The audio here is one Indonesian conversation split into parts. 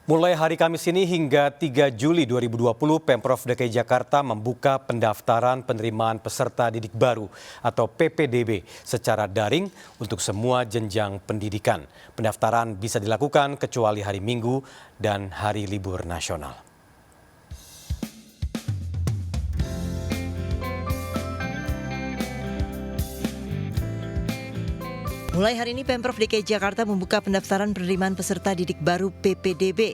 Mulai hari Kamis ini hingga 3 Juli 2020, Pemprov DKI Jakarta membuka pendaftaran penerimaan peserta didik baru atau PPDB secara daring untuk semua jenjang pendidikan. Pendaftaran bisa dilakukan kecuali hari Minggu dan hari libur nasional. Mulai hari ini Pemprov DKI Jakarta membuka pendaftaran penerimaan peserta didik baru PPDB.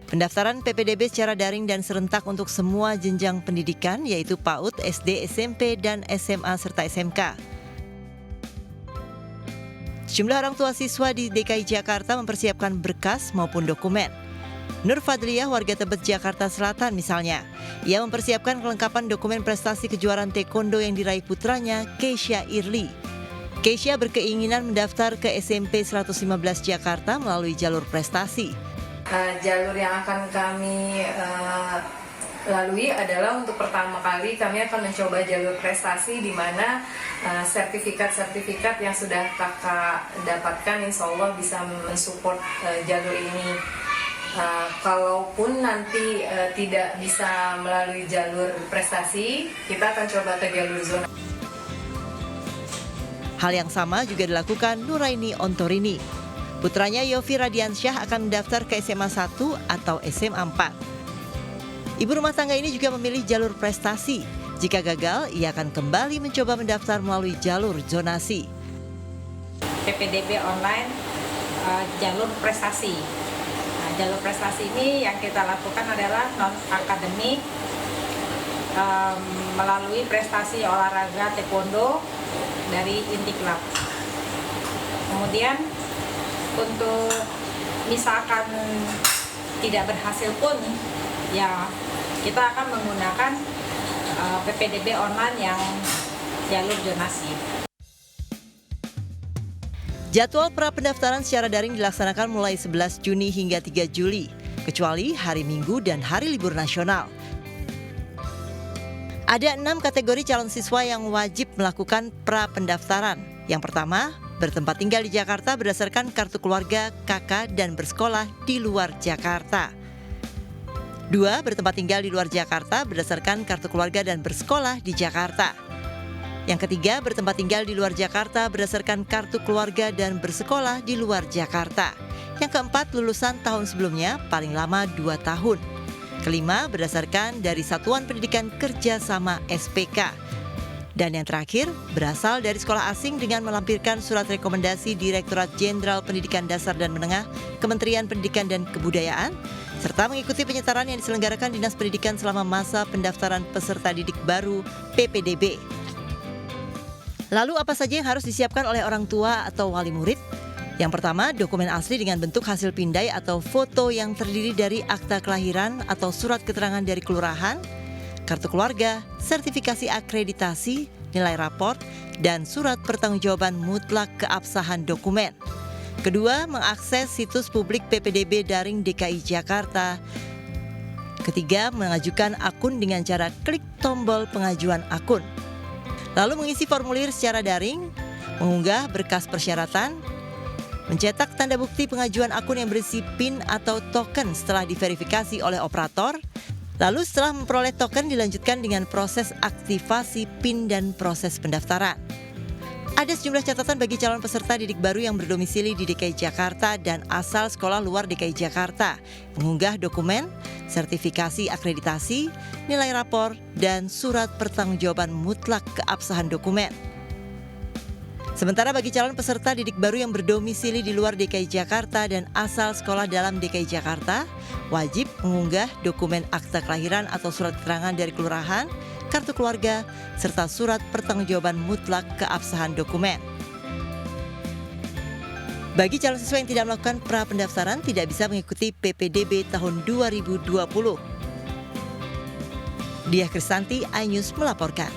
Pendaftaran PPDB secara daring dan serentak untuk semua jenjang pendidikan yaitu PAUD, SD, SMP, dan SMA serta SMK. Sejumlah orang tua siswa di DKI Jakarta mempersiapkan berkas maupun dokumen. Nur Fadliyah, warga Tebet, Jakarta Selatan misalnya. Ia mempersiapkan kelengkapan dokumen prestasi kejuaraan taekwondo yang diraih putranya, Keisha Irli. Keisha berkeinginan mendaftar ke SMP 115 Jakarta melalui jalur prestasi. Jalur yang akan kami lalui adalah untuk pertama kali kami akan mencoba jalur prestasi di mana sertifikat-sertifikat yang sudah kakak dapatkan insya Allah bisa mensupport jalur ini. Kalaupun nanti tidak bisa melalui jalur prestasi, kita akan coba ke jalur zona. Hal yang sama juga dilakukan Nuraini Ontorini. Putranya Yofi Radiansyah akan mendaftar ke SMA 1 atau SMA 4. Ibu rumah tangga ini juga memilih jalur prestasi. Jika gagal, ia akan kembali mencoba mendaftar melalui jalur zonasi. PPDB online jalur prestasi. Jalur prestasi ini yang kita lakukan adalah non-akademik melalui prestasi olahraga taekwondo dari Intiklab. Kemudian untuk misalkan tidak berhasil pun ya kita akan menggunakan PPDB online yang jalur zonasi. Jadwal pra pendaftaran secara daring dilaksanakan mulai 11 Juni hingga 3 Juli, kecuali hari Minggu dan hari libur nasional. Ada 6 kategori calon siswa yang wajib melakukan pra pendaftaran. Yang pertama, bertempat tinggal di Jakarta berdasarkan kartu keluarga, KK, dan bersekolah di luar Jakarta. 2, bertempat tinggal di luar Jakarta berdasarkan kartu keluarga dan bersekolah di Jakarta. Yang ketiga, bertempat tinggal di luar Jakarta berdasarkan kartu keluarga dan bersekolah di luar Jakarta. Yang keempat, lulusan tahun sebelumnya paling lama 2 tahun. Kelima, berdasarkan dari Satuan Pendidikan Kerjasama SPK. Dan yang terakhir, berasal dari sekolah asing dengan melampirkan surat rekomendasi Direktorat Jenderal Pendidikan Dasar dan Menengah, Kementerian Pendidikan dan Kebudayaan, serta mengikuti penyetaraan yang diselenggarakan Dinas Pendidikan selama masa pendaftaran peserta didik baru PPDB. Lalu apa saja yang harus disiapkan oleh orang tua atau wali murid? Yang pertama, dokumen asli dengan bentuk hasil pindai atau foto yang terdiri dari akta kelahiran atau surat keterangan dari kelurahan, kartu keluarga, sertifikasi akreditasi, nilai raport, dan surat pertanggungjawaban mutlak keabsahan dokumen. Kedua, mengakses situs publik PPDB daring DKI Jakarta. Ketiga, mengajukan akun dengan cara klik tombol pengajuan akun. Lalu mengisi formulir secara daring, mengunggah berkas persyaratan, mencetak tanda bukti pengajuan akun yang berisi PIN atau token setelah diverifikasi oleh operator. Lalu setelah memperoleh token dilanjutkan dengan proses aktivasi PIN dan proses pendaftaran. Ada sejumlah catatan bagi calon peserta didik baru yang berdomisili di DKI Jakarta dan asal sekolah luar DKI Jakarta. Mengunggah dokumen, sertifikasi akreditasi, nilai rapor, dan surat pertanggungjawaban mutlak keabsahan dokumen. Sementara bagi calon peserta didik baru yang berdomisili di luar DKI Jakarta dan asal sekolah dalam DKI Jakarta, wajib mengunggah dokumen akta kelahiran atau surat keterangan dari kelurahan, kartu keluarga, serta surat pertanggungjawaban mutlak keabsahan dokumen. Bagi calon siswa yang tidak melakukan pra pendaftaran tidak bisa mengikuti PPDB tahun 2020. Diah Kristanti, iNews melaporkan.